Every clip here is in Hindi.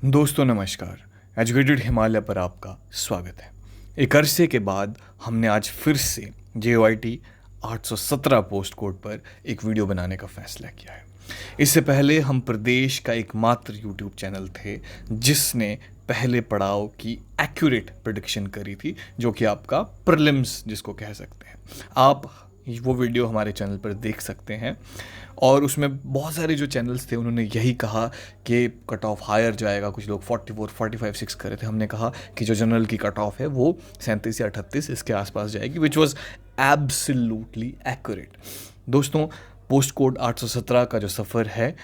दोस्तों नमस्कार। एजुकेटेड हिमालय पर आपका स्वागत है। एक अरसे के बाद हमने आज फिर से JOIT 817 पोस्ट कोड पर एक वीडियो बनाने का फैसला किया है। इससे पहले हम प्रदेश का एकमात्र YouTube चैनल थे जिसने पहले पड़ाव की एक्यूरेट प्रेडिक्शन करी थी, जो कि आपका प्रीलिम्स जिसको कह सकते हैं। आप वो वीडियो हमारे चैनल पर देख सकते हैं और उसमें बहुत सारे जो चैनल्स थे उन्होंने यही कहा कि कट ऑफ हायर जाएगा। कुछ लोग 44, 45, 6 कर रहे थे। हमने कहा कि जो जनरल की कट ऑफ है वो 37 या 38 इसके आसपास जाएगी, विच वॉज एब्सोल्युटली एक्यूरेट। दोस्तों, पोस्ट कोड 817 का जो सफ़र है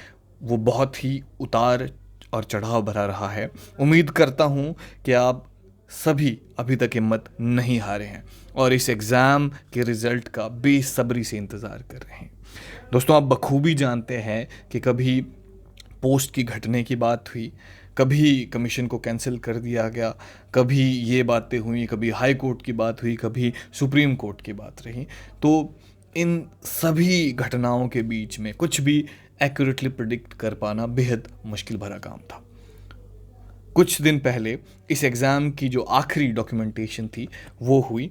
वो बहुत ही उतार और चढ़ाव भरा रहा है। उम्मीद करता हूँ कि आप सभी अभी तक हिम्मत नहीं हारे हैं और इस एग्ज़ाम के रिज़ल्ट का बेसब्री से इंतज़ार कर रहे हैं। दोस्तों, आप बखूबी जानते हैं कि कभी पोस्ट की घटने की बात हुई, कभी कमीशन को कैंसिल कर दिया गया, कभी ये बातें हुई, कभी हाई कोर्ट की बात हुई, कभी सुप्रीम कोर्ट की बात रही। तो इन सभी घटनाओं के बीच में कुछ भी एक्यूरेटली प्रिडिक्ट कर पाना बेहद मुश्किल भरा काम था। कुछ दिन पहले इस एग्ज़ाम की जो आखिरी डॉक्यूमेंटेशन थी वो हुई।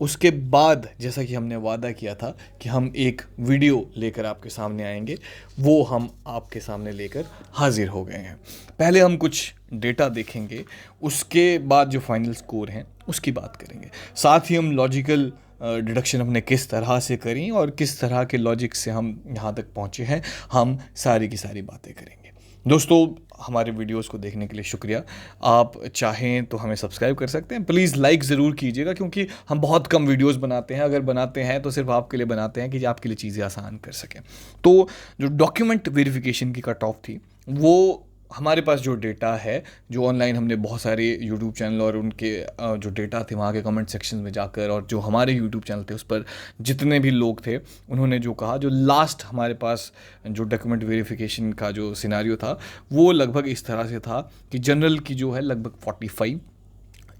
उसके बाद जैसा कि हमने वादा किया था कि हम एक वीडियो लेकर आपके सामने आएंगे, वो हम आपके सामने लेकर हाजिर हो गए हैं। पहले हम कुछ डेटा देखेंगे, उसके बाद जो फाइनल स्कोर हैं उसकी बात करेंगे। साथ ही हम लॉजिकल डिडक्शन हमने किस तरह से करी और किस तरह के लॉजिक से हम यहाँ तक पहुँचे हैं, हम सारी की सारी बातें करेंगे। दोस्तों, हमारे वीडियोस को देखने के लिए शुक्रिया। आप चाहें तो हमें सब्सक्राइब कर सकते हैं। प्लीज़ लाइक ज़रूर कीजिएगा, क्योंकि हम बहुत कम वीडियोस बनाते हैं। अगर बनाते हैं तो सिर्फ आपके लिए बनाते हैं कि आपके लिए चीज़ें आसान कर सकें। तो जो डॉक्यूमेंट वेरिफिकेशन की कट ऑफ थी, वो हमारे पास जो डेटा है, जो ऑनलाइन हमने बहुत सारे यूट्यूब चैनल और उनके जो डेटा थे वहाँ के कमेंट सेक्शन में जाकर, और जो हमारे यूट्यूब चैनल थे उस पर जितने भी लोग थे उन्होंने जो कहा, जो लास्ट हमारे पास जो डॉक्यूमेंट वेरिफिकेशन का जो सिनारियो था वो लगभग इस तरह से था कि जनरल की जो है लगभग 45,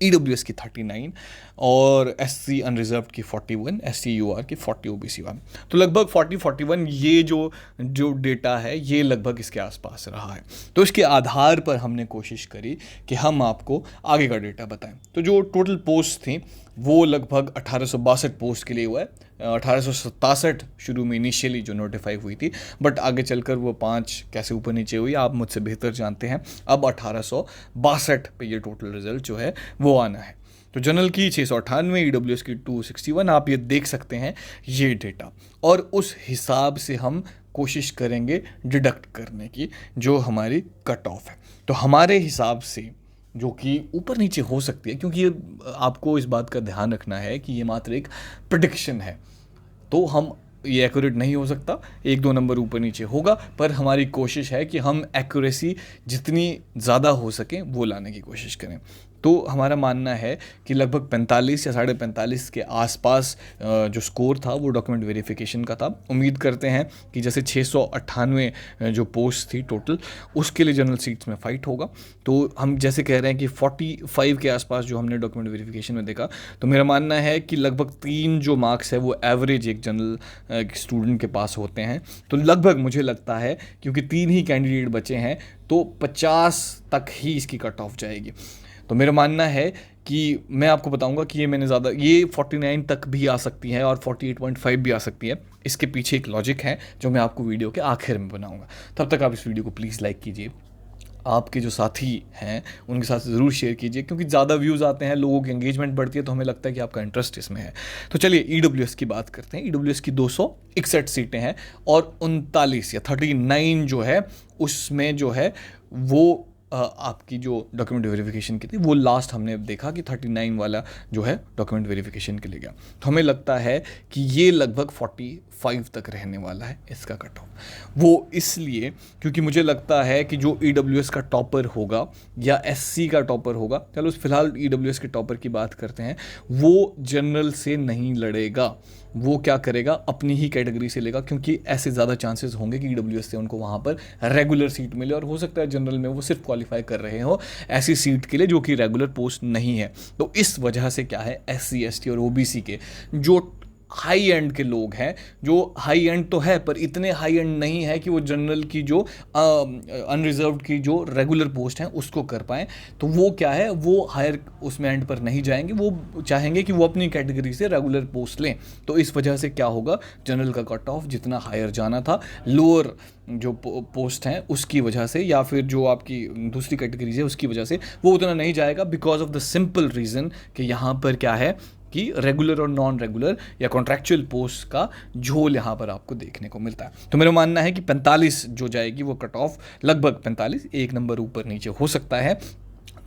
EWS की 39 और SC अनरिजर्व्ड की 41, SC UR की 40, OBC 1। तो लगभग 40-41 ये जो डेटा है ये लगभग इसके आसपास रहा है। तो इसके आधार पर हमने कोशिश करी कि हम आपको आगे का डेटा बताएं। तो जो टोटल पोस्ट थी वो लगभग 1862 पोस्ट के लिए हुआ है। 1867 शुरू में इनिशियली जो नोटिफाई हुई थी, बट आगे चलकर वो 5 कैसे ऊपर नीचे हुई आप मुझसे बेहतर जानते हैं। अब 1862 पे ये टोटल रिजल्ट जो है वो आना है। तो जनरल की 698, EWS की 261, आप ये देख सकते हैं ये डेटा, और उस हिसाब से हम कोशिश करेंगे डिडक्ट करने की जो हमारी कट ऑफ है। तो हमारे हिसाब से जो कि ऊपर नीचे हो सकती है, क्योंकि ये आपको इस बात का ध्यान रखना है कि ये मात्र एक प्रेडिक्शन है, तो हम ये एक्यूरेट नहीं हो सकता, 1-2 नंबर ऊपर नीचे होगा, पर हमारी कोशिश है कि हम एक्यूरेसी जितनी ज़्यादा हो सके वो लाने की कोशिश करें। तो हमारा मानना है कि लगभग 45 या 45.5 के आसपास जो स्कोर था वो डॉक्यूमेंट वेरिफिकेशन का था। उम्मीद करते हैं कि जैसे 698 जो पोस्ट थी टोटल, उसके लिए जनरल सीट्स में फ़ाइट होगा। तो हम जैसे कह रहे हैं कि 45 के आसपास जो हमने डॉक्यूमेंट वेरिफिकेशन में देखा, तो मेरा मानना है कि लगभग 3 जो मार्क्स है वो एवरेज एक जनरल स्टूडेंट के पास होते हैं। तो लगभग मुझे लगता है, क्योंकि 3 ही कैंडिडेट बचे हैं, तो 50 तक ही इसकी कट ऑफ जाएगी। तो मेरा मानना है कि मैं आपको बताऊंगा कि ये 49 तक भी आ सकती है और 48.5 भी आ सकती है। इसके पीछे एक लॉजिक है जो मैं आपको वीडियो के आखिर में बनाऊंगा। तब तक आप इस वीडियो को प्लीज़ लाइक कीजिए, आपके जो साथी हैं उनके साथ ज़रूर शेयर कीजिए, क्योंकि ज़्यादा व्यूज़ आते हैं, लोगों की एंगेजमेंट बढ़ती है, तो हमें लगता है कि आपका इंटरेस्ट इसमें है। तो चलिए EWS की बात करते हैं। EWS की 261 सीटें हैं और 39 या 39 जो है उसमें जो है वो आपकी जो डॉक्यूमेंट वेरिफिकेशन की थी वो लास्ट हमने देखा कि 39 वाला जो है डॉक्यूमेंट वेरिफिकेशन के लिए गया। तो हमें लगता है कि ये लगभग 45 तक रहने वाला है इसका कट ऑफ। वो इसलिए क्योंकि मुझे लगता है कि जो EWS का टॉपर होगा या SC का टॉपर होगा, चलो फिलहाल EWS के टॉपर की बात करते हैं, वो जनरल से नहीं लड़ेगा। वो क्या करेगा, अपनी ही कैटेगरी से लेगा, क्योंकि ऐसे ज़्यादा चांसेस होंगे कि EWS से उनको वहाँ पर रेगुलर सीट मिले, और हो सकता है जनरल में वो सिर्फ क्वालिफाई कर रहे हो ऐसी सीट के लिए जो कि रेगुलर पोस्ट नहीं है। तो इस वजह से क्या है, SC ST और OBC के जो हाई एंड के लोग हैं, जो हाई एंड तो है पर इतने हाई एंड नहीं है कि वो जनरल की जो अनरिजर्व्ड की जो रेगुलर पोस्ट हैं उसको कर पाएँ। तो वो क्या है, वो हायर उसमें एंड पर नहीं जाएंगे, वो चाहेंगे कि वो अपनी कैटेगरी से रेगुलर पोस्ट लें। तो इस वजह से क्या होगा, जनरल का कट ऑफ जितना हायर जाना था लोअर जो पोस्ट हैं उसकी वजह से, या फिर जो आपकी दूसरी कैटेगरीज है उसकी वजह से वो उतना नहीं जाएगा, because of the simple reason कि यहाँ पर क्या है कि रेगुलर और नॉन रेगुलर या कॉन्ट्रैक्चुअल पोस्ट का झोल यहाँ पर आपको देखने को मिलता है। तो मेरा मानना है कि 45 जो जाएगी वो कट ऑफ लगभग 45, एक नंबर ऊपर नीचे हो सकता है,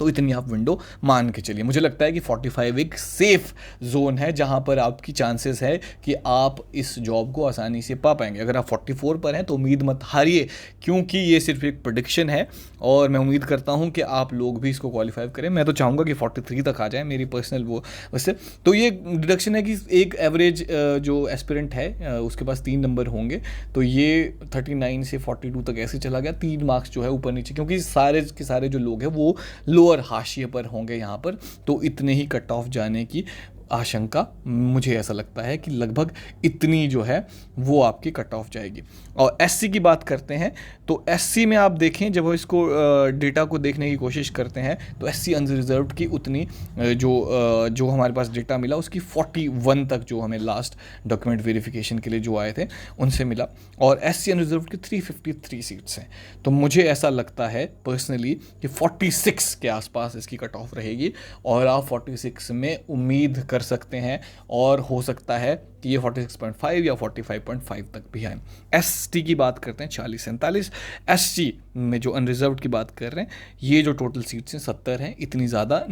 तो इतनी आप विंडो मान के चलिए। मुझे लगता है कि 45 एक सेफ जोन है जहां पर आपकी चांसेस है कि आप इस जॉब को आसानी से पा पाएंगे। अगर आप 44 पर हैं तो उम्मीद मत हारिए, क्योंकि ये सिर्फ एक प्रेडिक्शन है और मैं उम्मीद करता हूं कि आप लोग भी इसको क्वालिफाई करें। मैं तो चाहूँगा कि 43 तक आ जाए, मेरी पर्सनल वो वैसे तो ये डिडक्शन है कि एक एवरेज जो एस्पिरेंट है उसके पास 3 नंबर होंगे, तो ये 39 से 42 तक ऐसे चला गया, 3 मार्क्स जो है ऊपर नीचे, क्योंकि सारे के सारे जो लोग हैं वो लोअर हाशिए पर होंगे यहाँ पर, तो इतने ही कट ऑफ जाने की आशंका मुझे ऐसा लगता है कि लगभग इतनी जो है वो आपकी कट ऑफ जाएगी। और एससी की बात करते हैं तो एससी में आप देखें, जब इसको डेटा को देखने की कोशिश करते हैं तो एससी अनरिजर्व्ड की उतनी जो हमारे पास डेटा मिला उसकी 41 तक जो हमें लास्ट डॉक्यूमेंट वेरिफिकेशन के लिए जो आए थे उनसे मिला, और एससी अनरिजर्व्ड की 353 सीट्स हैं। तो मुझे ऐसा लगता है पर्सनली कि 46 के आसपास इसकी कट ऑफ रहेगी और आप 46 में उम्मीद कर सकते हैं, और हो सकता है कि ये 46.5 या 45.5 तक भी आए। एसटी की बात करते हैं 40-47, एससी में जो अनरिजर्व्ड की बात कर रहे हैं ये जो टोटल सीट्स हैं 70 हैं, इतनी ज़्यादा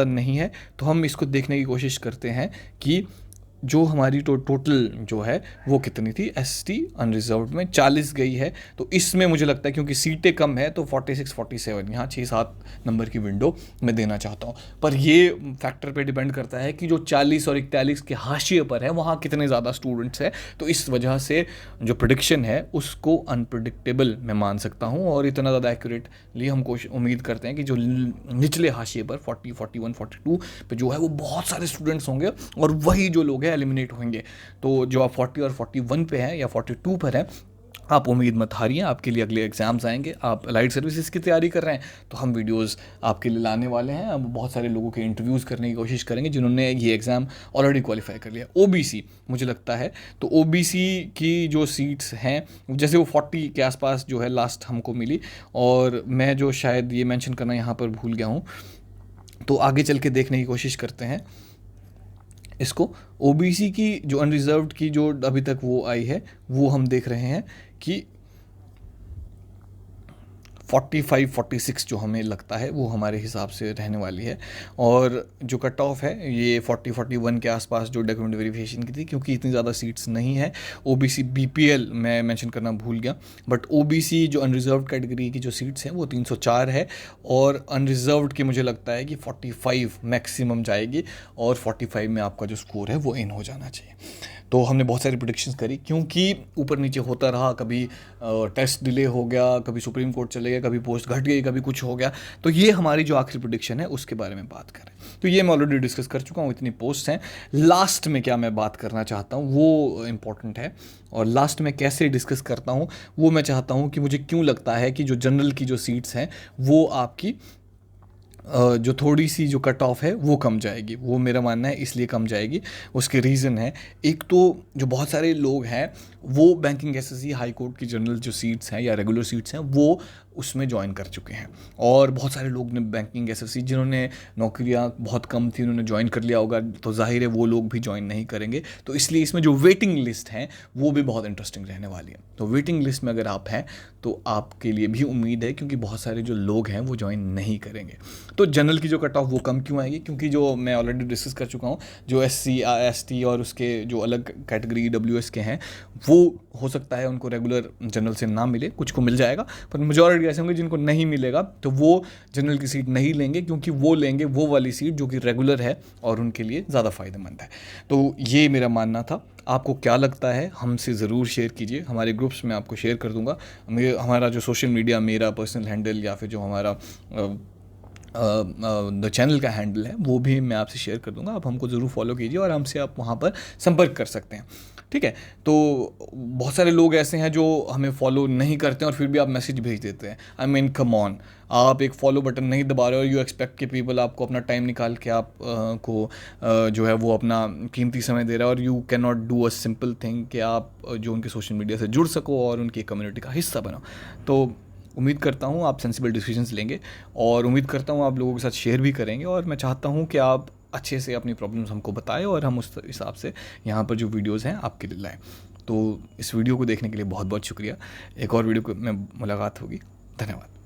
नहीं है। तो हम इसको देखने की कोशिश करते हैं कि जो हमारी टोटल जो है वो कितनी थी। एसटी अनरिजर्व्ड में 40 गई है, तो इसमें मुझे लगता है क्योंकि सीटें कम है तो 46-47 यहाँ 6-7 नंबर की विंडो मैं देना चाहता हूँ। पर ये फैक्टर पे डिपेंड करता है कि जो 40 और 41 के हाशिए पर है वहाँ कितने ज़्यादा स्टूडेंट्स हैं, तो इस वजह से जो प्रेडिक्शन है उसको अनप्रिडिक्टेबल मैं मान सकता हूँ, और इतना ज़्यादा एक्यूरेटली हम उम्मीद करते हैं कि जो निचले हाशिए पर 40, 41, 42 पे जो है वो बहुत सारे स्टूडेंट्स होंगे और वही जो लोग हैं एलिमिनेट होंगे। तो जो आप 40 और 41 पे हैं या 42 पर हैं, आप उम्मीद मत हारिए, आपके लिए अगले एग्जाम्स आएंगे। आप लाइट सर्विसेज की तैयारी कर रहे हैं तो हम वीडियोस आपके लिए लाने वाले हैं। अब बहुत सारे लोगों के इंटरव्यूज़ करने की कोशिश करेंगे जिन्होंने ये एग्ज़ाम ऑलरेडी क्वालिफाई कर लिया। ओबीसी मुझे लगता है, तो ओबीसी की जो सीट्स हैं जैसे वो 40 के आसपास जो है लास्ट हमको मिली, और मैं जो शायद ये मेंशन करना यहाँ पर भूल गया हूँ, तो आगे चल के देखने की कोशिश करते हैं इसको। ओबीसी की जो अनरिजर्व्ड की जो अभी तक वो आई है वो हम देख रहे हैं कि 45-46 जो हमें लगता है वो हमारे हिसाब से रहने वाली है, और जो कट ऑफ है ये 40-41 के आसपास जो डॉक्यूमेंट वेरिफिकेशन की थी, क्योंकि इतनी ज़्यादा सीट्स नहीं है। ओबीसी बीपीएल मैं मेंशन करना भूल गया, बट ओबीसी जो अनरिजर्व्ड कैटेगरी की जो सीट्स हैं वो 304 है, और अनरिजर्व्ड की मुझे लगता है कि 45 मैक्सिमम जाएगी, और 45 में आपका जो स्कोर है वो इन हो जाना चाहिए। तो हमने बहुत सारी प्रेडिक्शंस करी, क्योंकि ऊपर नीचे होता रहा, कभी टेस्ट डिले हो गया, कभी सुप्रीम कोर्ट चले गए, कभी पोस्ट घट गई, कभी कुछ हो गया। तो ये हमारी जो आखिरी प्रेडिक्शन है उसके बारे में बात करें तो ये मैं ऑलरेडी डिस्कस कर चुका हूँ, इतनी पोस्ट हैं। लास्ट में क्या मैं बात करना चाहता हूँ वो इम्पॉर्टेंट है, और लास्ट में कैसे डिस्कस करता हूँ वो मैं चाहता हूँ कि मुझे क्यों लगता है कि जो जनरल की जो सीट्स हैं वो आपकी जो थोड़ी सी जो कट ऑफ है वो कम जाएगी। वो मेरा मानना है इसलिए कम जाएगी, उसके रीज़न है, एक तो जो बहुत सारे लोग हैं वो बैंकिंग एसएससी हाई कोर्ट की जनरल जो सीट्स हैं या रेगुलर सीट्स हैं वो उसमें ज्वाइन कर चुके हैं, और बहुत सारे लोग ने बैंकिंग एसएससी जिन्होंने नौकरियां बहुत कम थी उन्होंने ज्वाइन कर लिया होगा, तो जाहिर है वो लोग भी ज्वाइन नहीं करेंगे। तो इसलिए इसमें जो वेटिंग लिस्ट है वो भी बहुत इंटरेस्टिंग रहने वाली है। तो वेटिंग लिस्ट में अगर आप हैं तो आपके लिए भी उम्मीद है, क्योंकि बहुत सारे जो लोग हैं वो ज्वाइन नहीं करेंगे। तो जनरल की जो कट ऑफ वो कम क्यों आएगी, क्योंकि जो मैं ऑलरेडी डिस्कस कर चुका हूँ, जो एससी एसटी और उसके जो अलग कैटेगरी डब्ल्यूएस के हैं वो हो सकता है उनको रेगुलर जनरल से ना मिले, कुछ को मिल जाएगा, पर मेजॉरिटी ऐसे होंगे जिनको नहीं मिलेगा, तो वो जनरल की सीट नहीं लेंगे, क्योंकि वो लेंगे वो वाली सीट जो कि रेगुलर है और उनके लिए ज़्यादा फ़ायदेमंद है। तो ये मेरा मानना था। आपको क्या लगता है हमसे ज़रूर शेयर कीजिए, हमारे ग्रुप्स में आपको शेयर कर दूंगा। हमारा जो सोशल मीडिया, मेरा पर्सनल हैंडल या फिर जो हमारा द चैनल का हैंडल है वो भी मैं आपसे शेयर कर दूंगा, आप हमको ज़रूर फॉलो कीजिए और हमसे आप वहाँ पर संपर्क कर सकते हैं। ठीक है, तो बहुत सारे लोग ऐसे हैं जो हमें फॉलो नहीं करते हैं और फिर भी आप मैसेज भेज देते हैं। आई मीन कम ऑन, आप एक फॉलो बटन नहीं दबा रहे हो, यू एक्सपेक्ट कि पीपल आपको अपना टाइम निकाल के आप जो है वो अपना कीमती समय दे रहा है, और you can not do a simple thing कि आप जो उनके सोशल मीडिया से जुड़ सको और उनकी कम्युनिटी का हिस्सा बनो। तो उम्मीद करता हूँ आप सेंसिबल डिसीजंस लेंगे, और उम्मीद करता हूँ आप लोगों के साथ शेयर भी करेंगे, और मैं चाहता हूँ कि आप अच्छे से अपनी प्रॉब्लम्स हमको बताएं और हम उस हिसाब से यहाँ पर जो वीडियोज़ हैं आपके लिए लाएँ। तो इस वीडियो को देखने के लिए बहुत बहुत शुक्रिया। एक और वीडियो में मुलाकात होगी। धन्यवाद।